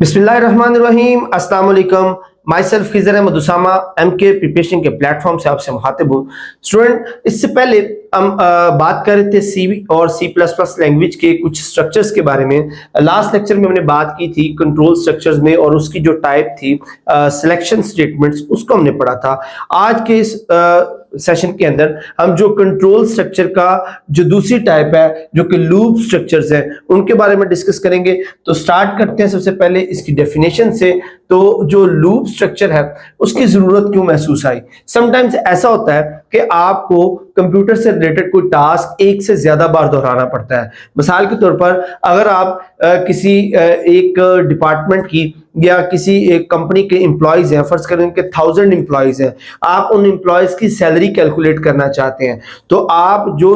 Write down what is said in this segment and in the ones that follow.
बिस्मिल्लाहिर्रहमानिर्रहीम, अस्सलाम वालेकुम। Myself Khizar Ahmed Usama MK preparation के प्लेटफॉर्म से आपसे मुखातिब हूँ। स्टूडेंट, इससे पहले हम बात कर रहे थे सी और सी प्लस प्लस लैंग्वेज के कुछ स्ट्रक्चर्स के बारे में। लास्ट लेक्चर में हमने बात की थी कंट्रोल स्ट्रक्चर्स में, और उसकी जो टाइप थी सिलेक्शन स्टेटमेंट्स, उसको हमने पढ़ा था। आज के इस सेशन के अंदर हम जो कंट्रोल स्ट्रक्चर का जो दूसरी टाइप है, जो कि लूप स्ट्रक्चर्स है, उनके बारे में डिस्कस करेंगे। तो स्टार्ट करते हैं सबसे पहले इसकी डेफिनेशन से। तो जो लूप स्ट्रक्चर है उसकी जरूरत क्यों महसूस आई? समटाइम्स ऐसा होता है कि आपको कंप्यूटर से रिलेटेड कोई टास्क एक से ज्यादा बार दोहराना पड़ता है। मिसाल के तौर पर अगर आप किसी एक डिपार्टमेंट की या किसी एक कंपनी के एम्प्लॉयज हैं, फर्ज करें कि 1000 एम्प्लॉयज हैं, आप उन एम्प्लॉयज की सैलरी कैलकुलेट करना चाहते हैं, तो आप जो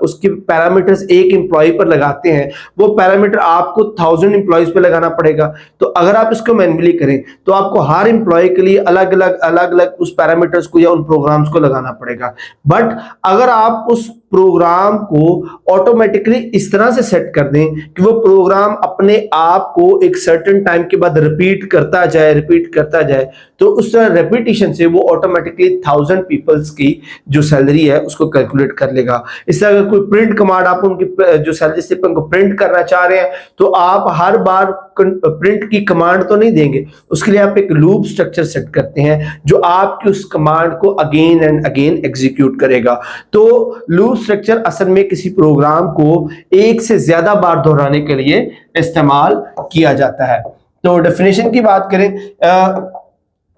उसके पैरामीटर्स एक एम्प्लॉय पर लगाते हैं, वो पैरामीटर आपको 1000 एम्प्लॉयज पे लगाना पड़ेगा। तो अगर आप इसको मैन्युअली करें तो आपको हर एम्प्लॉय के लिए अलग अलग उस पैरामीटर्स को या उन प्रोग्राम्स को लगाना पड़ेगा। बट अगर आप उस प्रोग्राम को ऑटोमेटिकली इस तरह से सेट कर दें कि वो प्रोग्राम अपने आप को एक सर्टेन टाइम के बाद रिपीट करता जाए, तो उस रेपिटेशन से वो ऑटोमेटिकली 1000 पीपल्स की जो सैलरी है उसको कैलकुलेट कर लेगा। इससे अगर कोई प्रिंट कमांड आप उनकी जो सैलरी स्लिप उनको प्रिंट करना चाह रहे हैं, तो आप हर बार प्रिंट की कमांड तो नहीं देंगे, उसके लिए आप एक लूप स्ट्रक्चर सेट करते हैं जो आपकी उस कमांड को अगेन एंड अगेन एग्जीक्यूट करेगा। तो लूप स्ट्रक्चर असल में किसी प्रोग्राम को एक से ज्यादा बार दोहराने के लिए इस्तेमाल किया जाता है। तो डेफिनेशन की बात करें,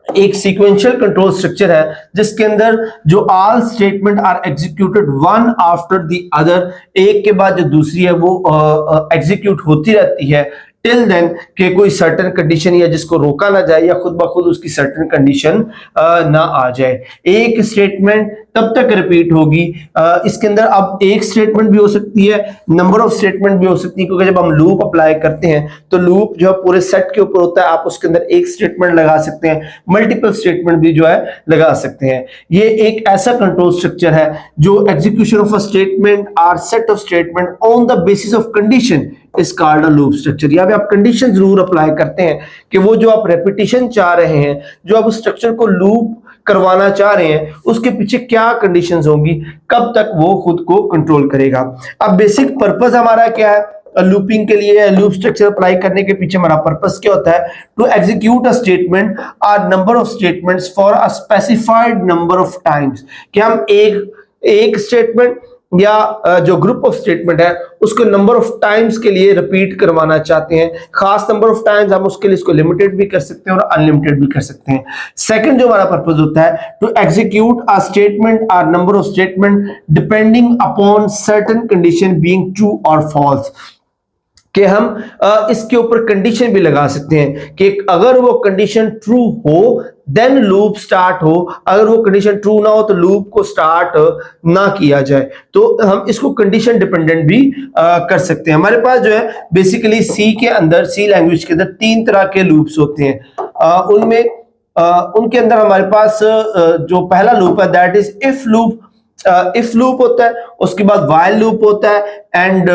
एक सीक्वेंशियल कंट्रोल स्ट्रक्चर है जिसके अंदर जो all statement are executed one after the other, एक के बाद जो दूसरी है वो एग्जीक्यूट होती रहती है टिल देन के कोई सर्टेन कंडीशन या जिसको रोका ना जाए या खुद ब खुद उसकी सर्टेन कंडीशन ना आ जाए। एक स्टेटमेंट तब तक रिपीट होगी, इसके अंदर अब एक स्टेटमेंट भी हो सकती है, नंबर ऑफ स्टेटमेंट भी हो सकती है, क्योंकि जब हम लूप अप्लाई करते हैं तो लूप जो है पूरे सेट के ऊपर होता है। आप उसके अंदर एक स्टेटमेंट लगा सकते हैं, मल्टीपल स्टेटमेंट भी जो है लगा सकते हैं। ये एक ऐसा कंट्रोल स्ट्रक्चर है जो एग्जीक्यूशन ऑफ अ स्टेटमेंट और set of statement on the basis of condition is called a loop structure. यहाँ पे आप कंडीशन जरूर अप्लाई करते हैं कि वो जो आप रेपिटेशन चाह रहे हैं, जो आप उस स्ट्रक्चर को लूप करवाना चाह रहे हैं, उसके पीछे क्या कंडीशंस होंगी, कब तक वो खुद को कंट्रोल करेगा। अब बेसिक पर्पस हमारा क्या है लूपिंग के लिए? लूप स्ट्रक्चर अप्लाई करने के पीछे हमारा पर्पस क्या होता है? टू एग्जीक्यूट अ स्टेटमेंट और number of statements for a specified number of times. कि हम एक स्टेटमेंट या जो ग्रुप ऑफ स्टेटमेंट है उसको नंबर ऑफ टाइम्स के लिए रिपीट करवाना चाहते हैं। खास नंबर ऑफ टाइम्स, हम उसके लिए इसको लिमिटेड भी कर सकते हैं और अनलिमिटेड भी कर सकते हैं। सेकंड जो हमारा पर्पस होता है, टू एग्जीक्यूट अ स्टेटमेंट और number of statement depending upon certain condition being true और फॉल्स। कि हम इसके ऊपर कंडीशन भी लगा सकते हैं कि अगर वो कंडीशन ट्रू हो देन लूप स्टार्ट हो, अगर वो कंडीशन ट्रू ना हो तो लूप को स्टार्ट ना किया जाए। तो हम इसको कंडीशन डिपेंडेंट भी कर सकते हैं। हमारे पास जो है बेसिकली सी के अंदर, सी लैंग्वेज के अंदर 3 तरह के लूप्स होते हैं। उनके अंदर हमारे पास जो पहला लूप है that is if loop. If loop होता है, उसके बाद व्हाइल लूप होता है एंड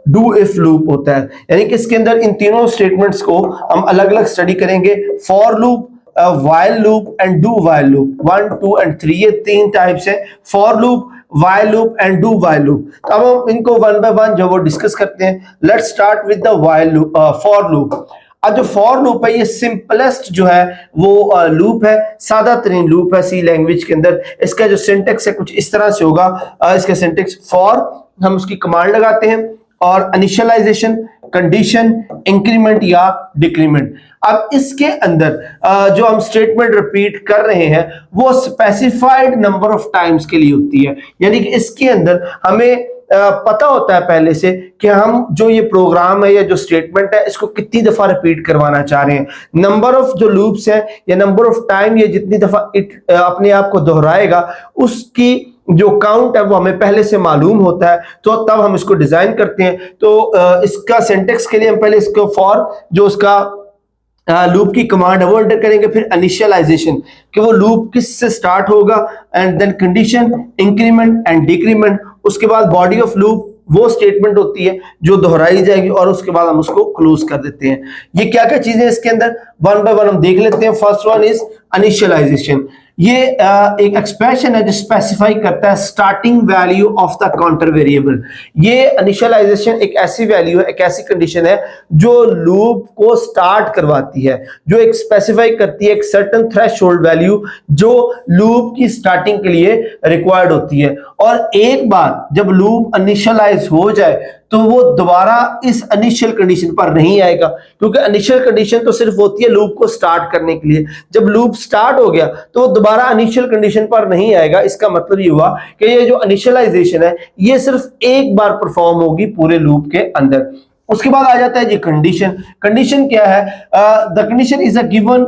डू इफ लूप होता है। यानी कि इसके अंदर इन तीनों स्टेटमेंट्स को हम अलग अलग स्टडी करेंगे। For loop, while loop and do while loop, 1 2 and 3, ये 3 टाइप्स है, for loop, while loop and do while loop. अब हम इनको वन बाय वन जो वो डिस्कस करते हैं। Let's start with the while loop, for loop. अब जो फॉर लूप है ये सिंपलेस्ट जो है वो लूप है, सादा तरीन लूप है सी लैंग्वेज के अंदर। इसका जो सिंटेक्स है कुछ इस तरह से होगा। इसका सिंटेक्स फॉर, हम उसकी कमांड लगाते हैं और इनिशियलाइजेशन, कंडीशन, इंक्रीमेंट या डिक्रीमेंट। अब इसके अंदर जो हम स्टेटमेंट रिपीट कर रहे हैं वो स्पेसिफाइड नंबर ऑफ टाइम्स के लिए होती है। यानी कि इसके अंदर हमें पता होता है पहले से कि हम जो ये प्रोग्राम है या जो स्टेटमेंट है इसको कितनी दफा रिपीट करवाना चाह रहे हैं। नंबर ऑफ जो लूप्स है या नंबर ऑफ टाइम ये जितनी दफा अपने आप को दोहराएगा उसकी जो काउंट है वो हमें पहले से मालूम होता है। तो तब हम इसको डिजाइन करते हैं। तो इसका सिंटेक्स के लिए हम पहले इसको फॉर जो उसका लूप की कमांड है वो एंटर करेंगे, फिर इनिशियलाइजेशन कि वो लूप किस से स्टार्ट होगा, and then condition, increment and decrement. उसके बाद बॉडी ऑफ लूप वो स्टेटमेंट होती है जो दोहराई जाएगी और उसके बाद हम उसको क्लोज कर देते हैं। ये क्या क्या चीजें इसके अंदर वन बाय वन हम देख लेते हैं। First one is initialisation. ये एक एक्सप्रेशन है जो स्पेसिफाई करता है starting value of the counter variable. ये इनिशियलाइजेशन एक ऐसी वैल्यू है, एक ऐसी कंडीशन है जो लूप को स्टार्ट करवाती है, जो एक स्पेसिफाई करती है एक सर्टेन थ्रेशोल्ड वैल्यू जो लूप की स्टार्टिंग के लिए रिक्वायर्ड होती है। और एक बार जब लूप इनिशियलाइज हो जाए तो वो दोबारा इस इनिशियल कंडीशन पर नहीं आएगा, क्योंकि इनिशियल कंडीशन तो सिर्फ होती है लूप को स्टार्ट करने के लिए। जब लूप स्टार्ट हो गया तो वो दोबारा इनिशियल कंडीशन पर नहीं आएगा। इसका मतलब ये हुआ कि ये जो इनिशियलाइजेशन है ये सिर्फ एक बार परफॉर्म होगी पूरे लूप के अंदर। उसके बाद आ जाता है जी कंडीशन। कंडीशन क्या है? The condition is a given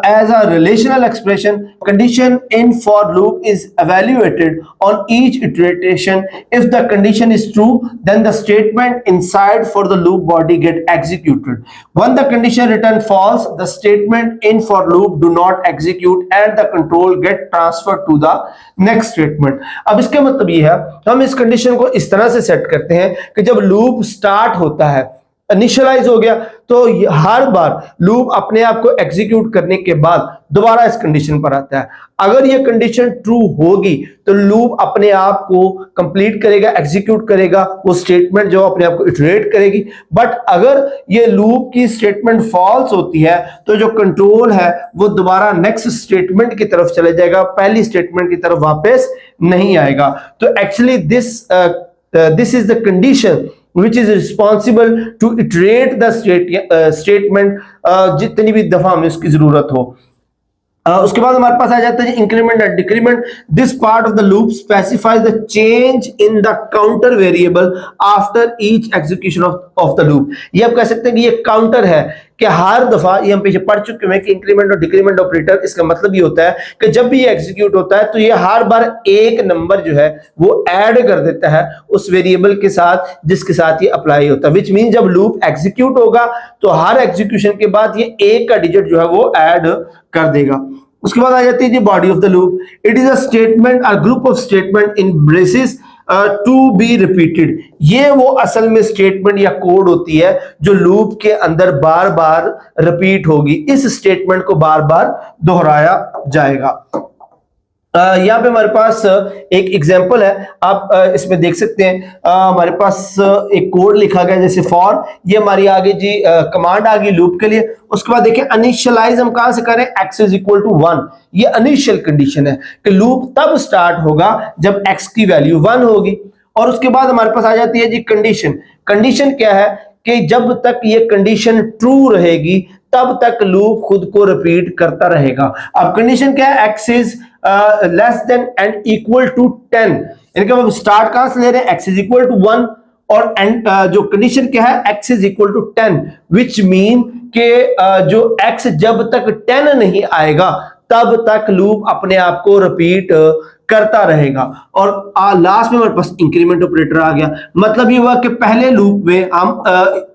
as a relational expression. Condition in for loop is evaluated on each iteration. If the condition is true, then the statement inside for the loop body get executed. When the condition return false, the statement in for loop do not execute and the control get transferred to the next statement. अब इसका मतलब ये है, हम इस condition को इस तरह से सेट करते हैं कि जब लूप स्टार्ट होता है, इनिशियलाइज हो गया, तो हर बार लूप अपने आप को एग्जीक्यूट करने के बाद दोबारा इस कंडीशन पर आता है। अगर ये कंडीशन ट्रू होगी तो लूप अपने आप को कंप्लीट करेगा, एग्जीक्यूट करेगा, वो स्टेटमेंट जो अपने आप को इटरेट करेगी। बट अगर ये लूप की स्टेटमेंट फॉल्स होती है तो जो कंट्रोल है वो दोबारा नेक्स्ट स्टेटमेंट की तरफ चले जाएगा, पहली स्टेटमेंट की तरफ वापस नहीं आएगा। तो actually this is the condition which is responsible to iterate the statement जितनी भी दफा हमें उसकी जरूरत हो। उसके बाद हमारे पास आ जाता है increment and decrement. This part of the loop specifies the change in the counter variable after each execution of the loop. ये आप कह सकते हैं कि ये काउंटर है कि हर दफा, ये हम पीछे पढ़ चुके हैं कि इंक्रीमेंट और डिक्रीमेंट ऑपरेटर, इसका मतलब ये होता है कि जब भी ये एग्जीक्यूट होता है तो ये हर बार एक नंबर जो है वो ऐड कर देता है उस वेरिएबल के साथ जिसके साथ ये अप्लाई होता है। विच मीन जब लूप एग्जीक्यूट होगा तो हर एग्जीक्यूशन के बाद ये एक का डिजिट जो है वो ऐड कर देगा। उसके बाद आ जाती है जी body of the loop. It is a statement, a group of statement in braces to be repeated. ये वो असल में स्टेटमेंट या कोड होती है जो लूप के अंदर बार बार रिपीट होगी। इस स्टेटमेंट को बार बार दोहराया जाएगा। यहाँ पे हमारे पास एक एग्जांपल है, आप इसमें देख सकते हैं। हमारे पास एक कोड लिखा गया जैसे फॉर, ये हमारी आगे जी कमांड आ गई लूप के लिए। उसके बाद देखिए इनिशियलाइज हम कहां से करें? x is equal to 1। ये इनिशियल कंडीशन है कि लूप तब स्टार्ट होगा जब x की वैल्यू 1 होगी। और उसके बाद हमारे पास आ जाती है जी कंडीशन। कंडीशन क्या है कि जब तक ये कंडीशन ट्रू रहेगी तब तक लूप खुद को रिपीट करता रहेगा। अब कंडीशन क्या है? x is less than and equal to 10। इनका हम स्टार्ट कहां से ले रहे हैं? x इज इक्वल टू 1 और एंड जो कंडीशन क्या है? x is equal to 10, which mean के जो x जब तक 10 नहीं आएगा तब तक लूप अपने आप को रिपीट करता रहेगा। और लास्ट में हमारे पास इंक्रीमेंट ऑपरेटर आ गया। मतलब ये हुआ कि पहले लूप में हम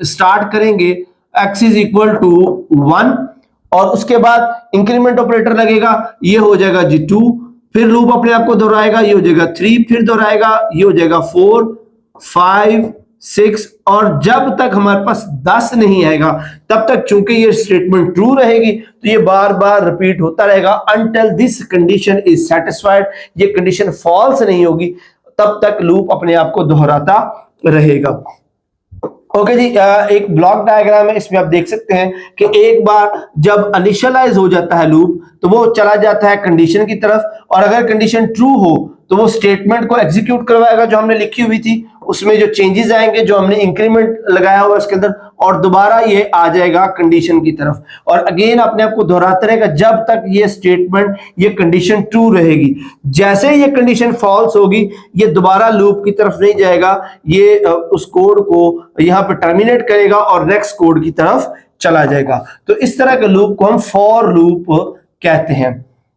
स्टार्ट करेंगे x इज इक्वल टू 1 और उसके बाद इंक्रीमेंट ऑपरेटर लगेगा, ये हो जाएगा जी 2, फिर लूप अपने आप को दोहराएगा, ये हो जाएगा 3, फिर दोहराएगा, ये हो जाएगा 4, 5, 6 और जब तक हमारे पास 10 नहीं आएगा तब तक चूंकि ये स्टेटमेंट ट्रू रहेगी तो ये बार बार रिपीट होता रहेगा until this condition is satisfied. ये कंडीशन फॉल्स नहीं होगी तब तक लूप अपने आप को दोहराता रहेगा। ओके जी, एक ब्लॉक डायग्राम है, इसमें आप देख सकते हैं कि एक बार जब इनिशियलाइज हो जाता है लूप तो वो चला जाता है कंडीशन की तरफ और अगर कंडीशन ट्रू हो तो वो स्टेटमेंट को एग्जीक्यूट करवाएगा जो हमने लिखी हुई थी, उसमें जो चेंजेस आएंगे जो हमने इंक्रीमेंट लगाया हुआ उसके अंदर, और दोबारा ये आ जाएगा कंडीशन की तरफ और अगेन अपने आप को दोहराता रहेगा जब तक ये स्टेटमेंट, ये कंडीशन ट्रू रहेगी। जैसे ही ये कंडीशन फॉल्स होगी ये दोबारा लूप की तरफ नहीं जाएगा, ये उस कोड को यहाँ पे टर्मिनेट करेगा और नेक्स्ट कोड की तरफ चला जाएगा। तो इस तरह के लूप को हम फॉर लूप कहते हैं।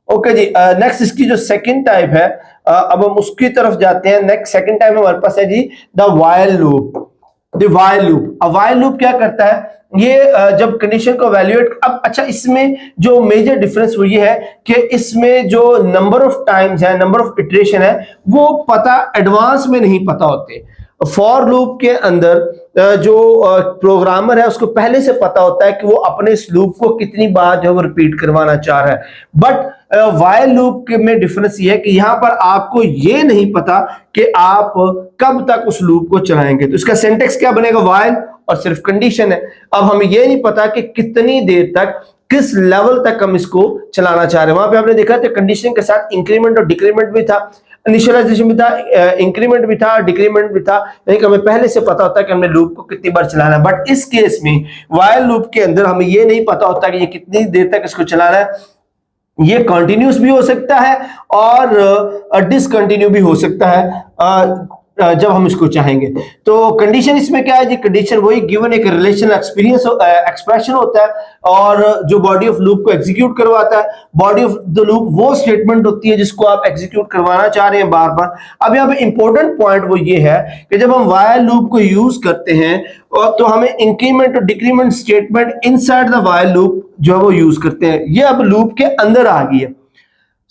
ओके जी, नेक्स्ट इसकी जो सेकंड टाइप है, अब हम उसकी तरफ जाते हैं। नेक्स्ट सेकंड टाइप हमारे पास है जी the while loop. The while loop, अब व्हाइल लूप क्या करता है? ये जब कंडीशन को एवेल्युएट, अब अच्छा इसमें जो मेजर डिफरेंस वो ये है कि इसमें जो नंबर ऑफ टाइम्स है, नंबर ऑफ इटरेशन है, वो पता एडवांस में नहीं पता होते। फॉर लूप के अंदर जो प्रोग्रामर है उसको पहले से पता होता है कि वो अपने इस लूप को कितनी बार जो है वो रिपीट करवाना चाह रहा है। बट व्हाइल लूप के में डिफरेंस ये है कि यहां पर आपको ये नहीं पता कि आप कब तक उस लूप को चलाएंगे। तो इसका सिंटेक्स क्या बनेगा, व्हाइल और सिर्फ कंडीशन है। अब हमें ये नहीं पता कि कितनी देर तक, किस लेवल तक हम इसको चलाना चाह रहे हैं। वहां पे आपने देखा था कंडीशन के साथ इंक्रीमेंट और डिक्रीमेंट भी था, इनिशियलाइजेशन भी था, इंक्रीमेंट भी था, डिक्रीमेंट भी था। यानी कि हमें पहले से पता होता है कि हमने लूप को कितनी बार चलाना है। बट इस केस में व्हाइल लूप के अंदर हमें ये नहीं पता होता कि ये कितनी देर तक इसको चलाना है। ये कंटिन्यूस भी हो सकता है और डिसकंटिन्यू भी हो सकता है जब हम इसको चाहेंगे। तो कंडीशन इसमें क्या है जी, कंडीशन वही गिवन एक रिलेशनल एक्सपीरियंस एक्सप्रेशन होता है और जो बॉडी ऑफ लूप को एग्जीक्यूट करवाता है। बॉडी ऑफ द लूप वो स्टेटमेंट होती है जिसको आप एग्जीक्यूट करवाना चाह रहे हैं बार बार। अब यहाँ पे इंपॉर्टेंट पॉइंट वो ये है कि जब हम व्हाइल लूप को यूज करते हैं तो हमें इंक्रीमेंट और decrement statement inside the while loop जो है वो यूज करते हैं। ये अब लूप के अंदर आ गई है,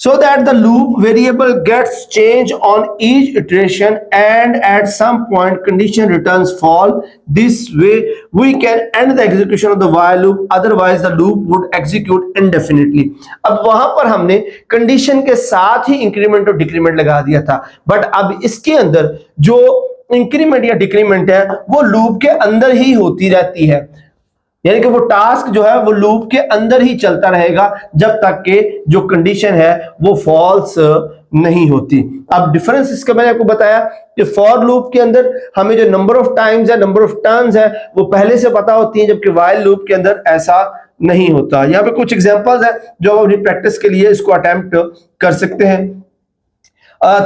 so that the loop variable gets changed on each iteration and at some point condition returns false. This way we can end the execution of the while loop, otherwise the loop would execute indefinitely. अब वहां पर हमने condition के साथ ही increment और decrement लगा दिया था, बट अब इसके अंदर जो इंक्रीमेंट या डिक्रीमेंट है वो लूप के अंदर ही होती रहती है। यानी कि वो टास्क जो है वो लूप के अंदर ही चलता रहेगा जब तक कि जो कंडीशन है वो फॉल्स नहीं होती। अब डिफरेंस इसका मैंने आपको बताया कि फॉर लूप के अंदर हमें जो नंबर ऑफ टाइम्स है, नंबर ऑफ टर्न्स है वो पहले से पता होती है, जबकि व्हाइल लूप के अंदर ऐसा नहीं होता। यहाँ पे कुछ एग्जांपल्स है जो आप अपनी प्रैक्टिस के लिए इसको अटेम्प्ट कर सकते हैं।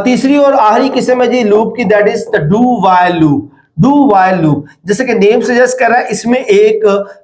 तीसरी और आखिरी किस्म है जी लूप की, that is the do while loop. Do while loop जैसे कि नेम सजेस्ट कर रहा है, इसमें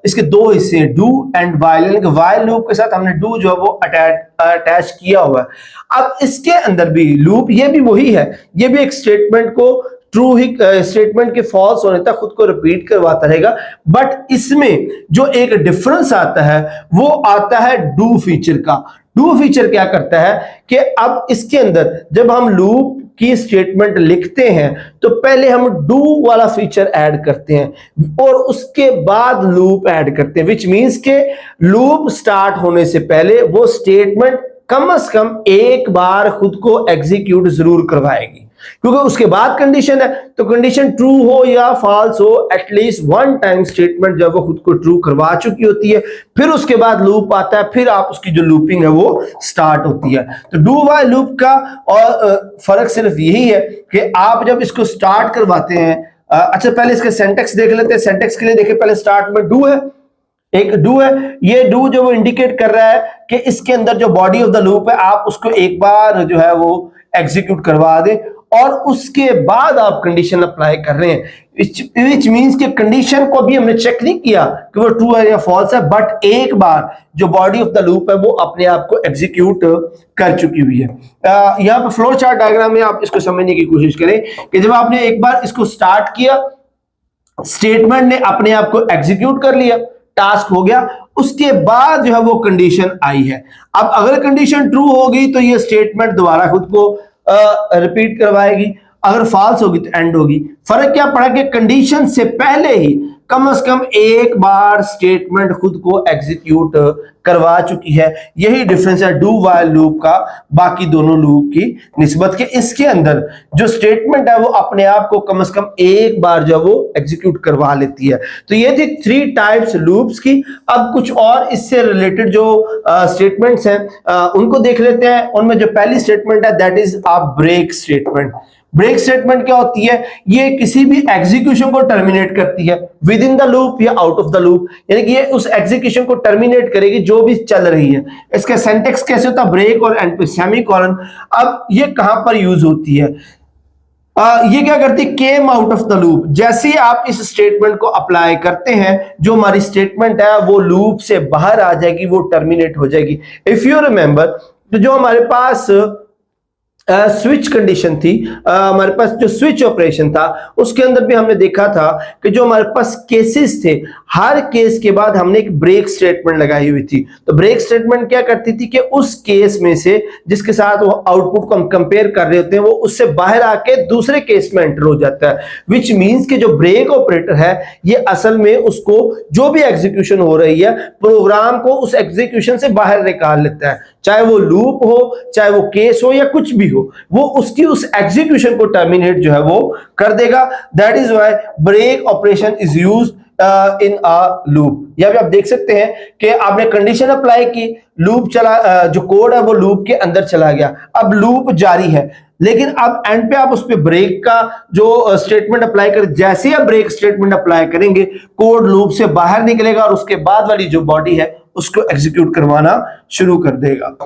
इसके दो हिस्से हैं, डू एंड व्हाइल। यानी कि व्हाइल लूप के साथ हमने डू जो है वो अटैच किया हुआ है। अब इसके अंदर भी लूप ये भी वही है, ये भी एक स्टेटमेंट को ट्रू ही स्टेटमेंट के फॉल्स होने तक खुद को रिपीट करवाता रहेगा। बट इसमें जो एक डिफरेंस आता है वो आता है डू फीचर का। डू फीचर क्या करता है कि अब इसके अंदर जब हम लूप की स्टेटमेंट लिखते हैं तो पहले हम डू वाला फीचर ऐड करते हैं और उसके बाद लूप ऐड करते हैं, विच मींस के लूप स्टार्ट होने से पहले वो स्टेटमेंट कम से कम एक बार खुद को एग्जीक्यूट जरूर करवाएगी, क्योंकि उसके बाद कंडीशन है। तो कंडीशन ट्रू हो या फॉल्स हो, एटलीस्ट वन टाइम स्टेटमेंट जब वो खुद को ट्रू करवा चुकी होती है, फिर उसके बाद लूप आता है, फिर आप उसकी जो लूपिंग है वो स्टार्ट होती है। तो डू व्हाइल लूप का और फर्क सिर्फ यही है कि आप जब इसको स्टार्ट करवाते हैं, अच्छा पहले इसके सिंटैक्स देख लेते हैं। सिंटैक्स के लिए देखिए, पहले स्टार्ट में डू है, एक डू है। ये डू जो वो इंडिकेट कर रहा है कि इसके अंदर जो बॉडी ऑफ द लूप है आप उसको एक बार जो है वो एग्जीक्यूट करवा दें और उसके बाद आप कंडीशन अप्लाई कर रहे हैं, विच मींस कि कंडीशन को भी हमने चेक नहीं किया कि वो ट्रू है या फॉल्स है, बट एक बार जो बॉडी ऑफ द लूप है वो अपने आप को एग्जीक्यूट कर चुकी हुई है। यहाँ पे फ्लो चार्ट डायग्राम में आप इसको समझने की कोशिश करें कि जब आपने एक बार इसको स्टार्ट किया, स्टेटमेंट ने अपने आप को एग्जीक्यूट कर लिया, टास्क हो गया, उसके बाद जो है वो कंडीशन आई है। अब अगर कंडीशन ट्रू होगी तो ये स्टेटमेंट दोबारा खुद को रिपीट करवाएगी, अगर फॉल्स होगी तो एंड होगी। फर्क क्या पड़ा कि कंडीशन से पहले ही कम से कम एक बार स्टेटमेंट खुद को एग्जीक्यूट करवा चुकी है। यही डिफरेंस है डू व्हाइल लूप का बाकी दोनों लूप की निस्बत के। इसके अंदर जो स्टेटमेंट है वो अपने आप को कम से कम एक बार जो वो एग्जीक्यूट करवा लेती है। तो ये थी 3 टाइप्स लूप्स की। अब कुछ और इससे रिलेटेड जो स्टेटमेंट्स हैं उनको देख लेते हैं। उनमें जो पहली स्टेटमेंट है that is a break statement. Break statement क्या होती है? ये किसी भी एग्जीक्यूशन को टर्मिनेट करती है विद इन द लूप या आउट ऑफ द लूप, यानी कि ये उस एग्जीक्यूशन को टर्मिनेट करेगी जो भी चल रही है। इसका सिंटैक्स कैसे होता है? ब्रेक और एंड पे सेमीकोलन। अब ये कहां पर यूज होती है? ये क्या करती है? Came out of the loop. जैसे ही आप इस स्टेटमेंट को अप्लाई करते हैं, जो हमारी स्टेटमेंट है वो लूप से बाहर आ जाएगी, वो टर्मिनेट हो जाएगी। इफ यू रिमेंबर, तो जो हमारे पास स्विच कंडीशन थी, हमारे पास जो स्विच ऑपरेशन था उसके अंदर भी हमने देखा था कि जो हमारे पास केसेस थे, हर केस के बाद हमने एक ब्रेक स्टेटमेंट लगाई हुई थी। तो ब्रेक स्टेटमेंट क्या करती थी कि उस केस में से जिसके साथ वो आउटपुट को हम कंपेयर कर रहे होते हैं वो उससे बाहर आके दूसरे केस में एंटर हो जाता है, विच मींस कि जो ब्रेक ऑपरेटर है ये असल में उसको जो भी एग्जीक्यूशन हो रही है प्रोग्राम को उस एग्जीक्यूशन से बाहर निकाल लेता है, चाहे वो लूप हो, चाहे वो केस हो या कुछ भी हो, वो उसकी उस एग्जीक्यूशन को टर्मिनेट जो है वो कर देगा। That is why break operation is used in a loop. या भी आप देख सकते हैं कि आपने कंडीशन अप्लाई की, लूप चला, जो कोड है वो लूप के अंदर चला गया, अब लूप जारी है, लेकिन अब एंड पे आप उस पे ब्रेक का जो स्टेटमेंट अप्लाई कर, जैसे ही आप ब्रेक स्टेटमेंट अप्लाई करेंगे कोड लूप से बाहर निकलेगा और उसके बाद वाली जो बॉडी है उसको एग्जीक्यूट करवाना शुरू कर देगा।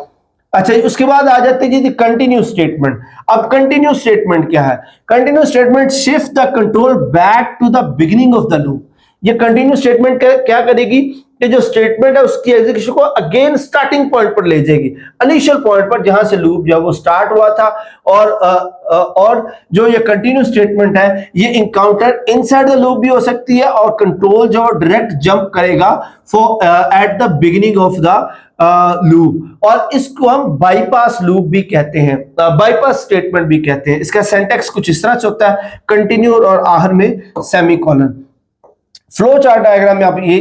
अच्छा, उसके बाद आ जाते हैं जी कंटिन्यू स्टेटमेंट। अब कंटिन्यू स्टेटमेंट क्या है? Continue statement shift the control back to the beginning of the loop. ये कंटिन्यू स्टेटमेंट क्या करेगी कि जो स्टेटमेंट है उसकी एग्जीक्यूशन को अगेन स्टार्टिंग पॉइंट पर ले जाएगी, इनिशियल पॉइंट पर जहां से लूप जो वो स्टार्ट हुआ था। और जो ये कंटिन्यू स्टेटमेंट है ये इनकाउंटर इनसाइड द लूप भी हो सकती है और कंट्रोल जो डायरेक्ट जंप करेगा for at the beginning of the loop, और इसको हम बाईपास लूप भी कहते हैं, बाईपास स्टेटमेंट भी कहते हैं। इसका सिंटैक्स कुछ इस तरह से होता है, कंटिन्यू और आखिर में सेमीकोलन। फ्लो चार्ट डायग्राम में आप ये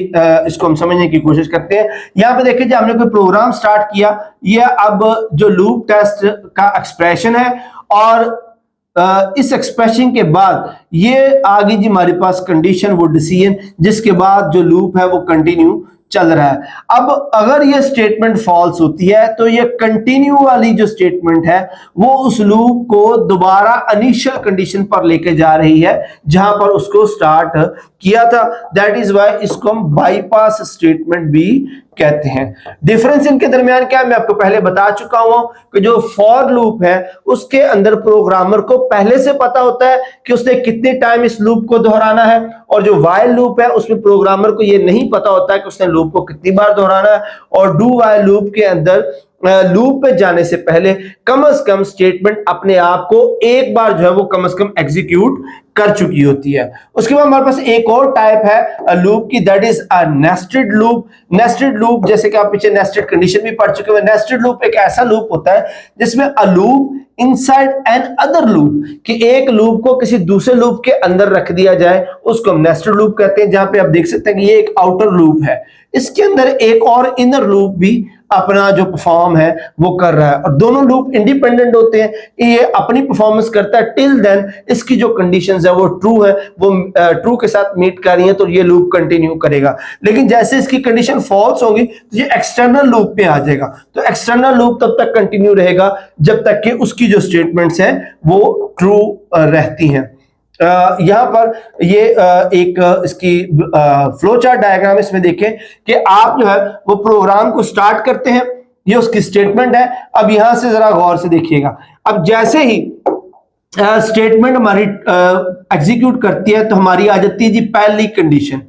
इसको हम समझने की कोशिश करते हैं। यहां पे देखिए, हमने कोई प्रोग्राम स्टार्ट किया, ये अब जो लूप टेस्ट का एक्सप्रेशन है और इस एक्सप्रेशन के बाद ये आ गई जी हमारे पास कंडीशन, वो डिसीजन, जिसके बाद जो लूप है वो कंटिन्यू चल रहा है। अब अगर ये स्टेटमेंट फॉल्स होती है तो ये कंटिन्यू वाली जो स्टेटमेंट है वो उस लूप को दोबारा इनिशियल कंडीशन पर लेके जा रही है जहां पर उसको स्टार्ट किया था। दैट इज व्हाई इसको हम बाईपास स्टेटमेंट भी कहते हैं। डिफरेंस इनके दरमियान क्या है मैं आपको पहले बता चुका हूं कि जो फॉर लूप है उसके अंदर प्रोग्रामर को पहले से पता होता है कि उसने कितने टाइम इस लूप को दोहराना है, और जो व्हाइल लूप है उसमें प्रोग्रामर को यह नहीं पता होता है कि उसने लूप को कितनी बार दोहराना है। और डू व्हाइल लूप के अंदर लूप पे जाने से पहले कम से कम स्टेटमेंट अपने आप को एक बार जो है वो कम से कम एग्जीक्यूट कर चुकी होती है। उसके बाद हमारे पास एक और टाइप है लूप की, that is a nested loop. Nested loop, जैसे कि आप पीछे नेस्टेड कंडीशन भी पढ़ चुके हैं, नेस्टेड लूप एक ऐसा लूप होता है जिसमें a loop inside N other loop, कि एक लूप को किसी दूसरे लूप के अंदर रख दिया जाए, उसको हम नेस्टेड लूप कहते हैं। जहां पे आप देख सकते हैं कि ये एक आउटर लूप है, इसके अंदर एक और इनर लूप भी अपना जो परफॉर्म है वो कर रहा है, और दोनों लूप इंडिपेंडेंट होते हैं। ये अपनी परफॉर्मेंस करता है टिल देन इसकी जो कंडीशंस है वो ट्रू है, वो ट्रू के साथ मीट कर रही है तो ये लूप कंटिन्यू करेगा। लेकिन जैसे इसकी कंडीशन फॉल्स होगी तो ये एक्सटर्नल लूप पे आ जाएगा। तो एक्सटर्नल लूप तब तक कंटिन्यू रहेगा जब तक कि उसकी जो स्टेटमेंट्स हैं वो ट्रू रहती हैं। यहां पर ये एक इसकी फ्लो चार्ट डायग्राम इसमें देखें कि आप जो है वो प्रोग्राम को स्टार्ट करते हैं, ये उसकी स्टेटमेंट है। अब यहां से जरा गौर से देखिएगा, अब जैसे ही स्टेटमेंट हमारी एग्जीक्यूट करती है तो हमारी आ जाती है जी पहली कंडीशन,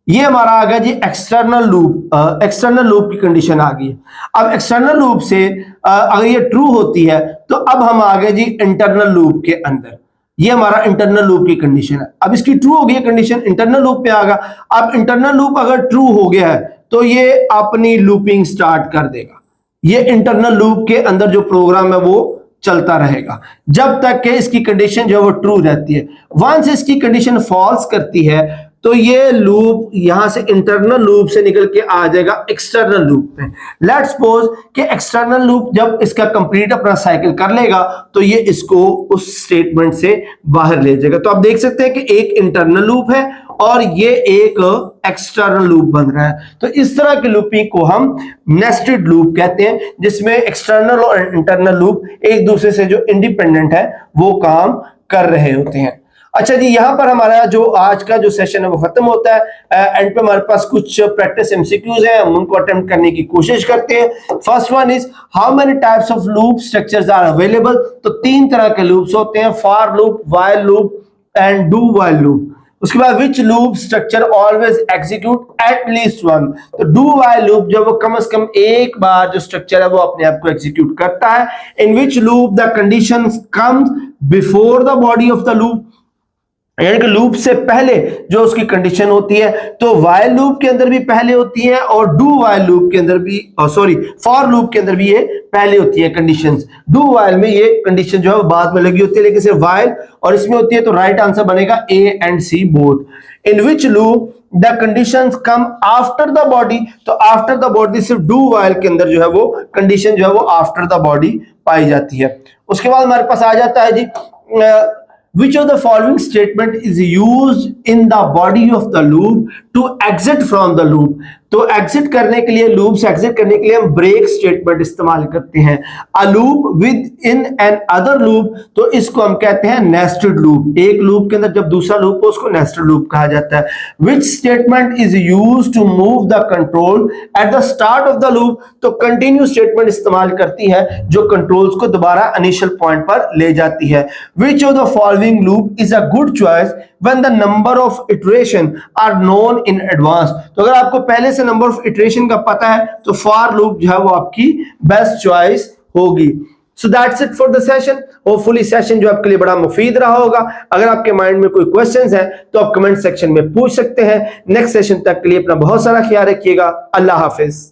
ये हमारा आ गया जी एक्सटर्नल लूप, एक्सटर्नल लूप की कंडीशन आ गई। अब एक्सटर्नल लूप से अगर ये ट्रू होती है तो अब हम आ गए जी इंटरनल लूप के अंदर, ये हमारा इंटरनल लूप की कंडीशन है। अब इसकी ट्रू हो गई है कंडीशन, इंटरनल लूप पे आ गया। अब इंटरनल लूप अगर ट्रू हो गया है तो ये अपनी लूपिंग स्टार्ट कर देगा, ये इंटरनल लूप के अंदर जो प्रोग्राम है वो चलता रहेगा जब तक कि इसकी कंडीशन जो है वो ट्रू रहती है। वंस इसकी कंडीशन फॉल्स करती है तो ये लूप यहां से इंटरनल लूप से निकल के आ जाएगा एक्सटर्नल लूप में। लेट्स सपोज कि एक्सटर्नल लूप जब इसका कंप्लीट अपना साइकिल कर लेगा तो ये इसको उस स्टेटमेंट से बाहर ले जाएगा। तो आप देख सकते हैं कि एक इंटरनल लूप है और ये एक एक्सटर्नल लूप बन रहा है। तो इस तरह की लूपिंग को हम नेस्टेड लूप कहते हैं, जिसमें एक्सटर्नल और इंटरनल लूप एक दूसरे से जो इंडिपेंडेंट है वो काम कर रहे होते हैं। अच्छा जी, यहां पर हमारा जो आज का जो सेशन है वो खत्म होता है। एंड पे हमारे पास कुछ प्रैक्टिस एमसीक्यूज हैं, हम उनको अटेम्प्ट करने की कोशिश करते हैं। First one is how many types of loop structures are available. तो 3 तरह के लूप्स होते हैं, for loop, while loop and do while loop. उसके बाद which loop structure always execute at least one. तो डू व्हाइल लूप जो वो कम से कम एक बार जो स्ट्रक्चर है वो अपने आप को एग्जीक्यूट करता है। In which loop the conditions comes before the body of the loop. यानी कि लूप से पहले जो उसकी कंडीशन होती है, तो वाइल लूप के अंदर भी पहले होती है और डू वाइल लूप के अंदर भी, सॉरी, फॉर लूप के अंदर भी ये पहले होती है कंडीशंस। डू वाइल में ये कंडीशन जो है वो बाद में लगी होती है, लेकिन सिर्फ वाइल और इसमें होती है, तो राइट आंसर बनेगा A and C both. In which loop the conditions come after the body, तो आफ्टर द बॉडी सिर्फ डू वाइल के अंदर जो है वो कंडीशन जो है वो आफ्टर द बॉडी पाई जाती है। उसके बाद हमारे पास आ जाता है जी, which of the following statement is used in the body of the loop to exit from the loop। तो एग्जिट करने के लिए, लूप से एग्जिट करने के लिए हम ब्रेक स्टेटमेंट इस्तेमाल करते हैं। A loop with in an other loop, तो इसको हम कहते हैं नेस्टेड लूप। एक लूप के अंदर जब दूसरा लूप हो उसको नेस्टेड लूप कहा जाता है। Which statement is used to move the control at the start of the loop, तो कंटिन्यू स्टेटमेंट इस्तेमाल करती है जो कंट्रोल्स को दोबारा इनिशियल पॉइंट पर ले जाती है। Which of the following loop is a good choice when the number of iteration are known in advance। तो अगर आपको पहले से नंबर ऑफ इटरेशन का पता है तो फॉर लूप जो है वो आपकी बेस्ट चॉइस होगी। So that's it for the session. Hopefully session जो आपके लिए बड़ा मुफीद रहा होगा। अगर आपके माइंड में कोई क्वेश्चंस हैं तो आप कमेंट सेक्शन में पूछ सकते हैं। नेक्स्ट सेशन तक के लिए अपना बहुत सारा ख्याल रखिएगा। अल्लाह हाफिज।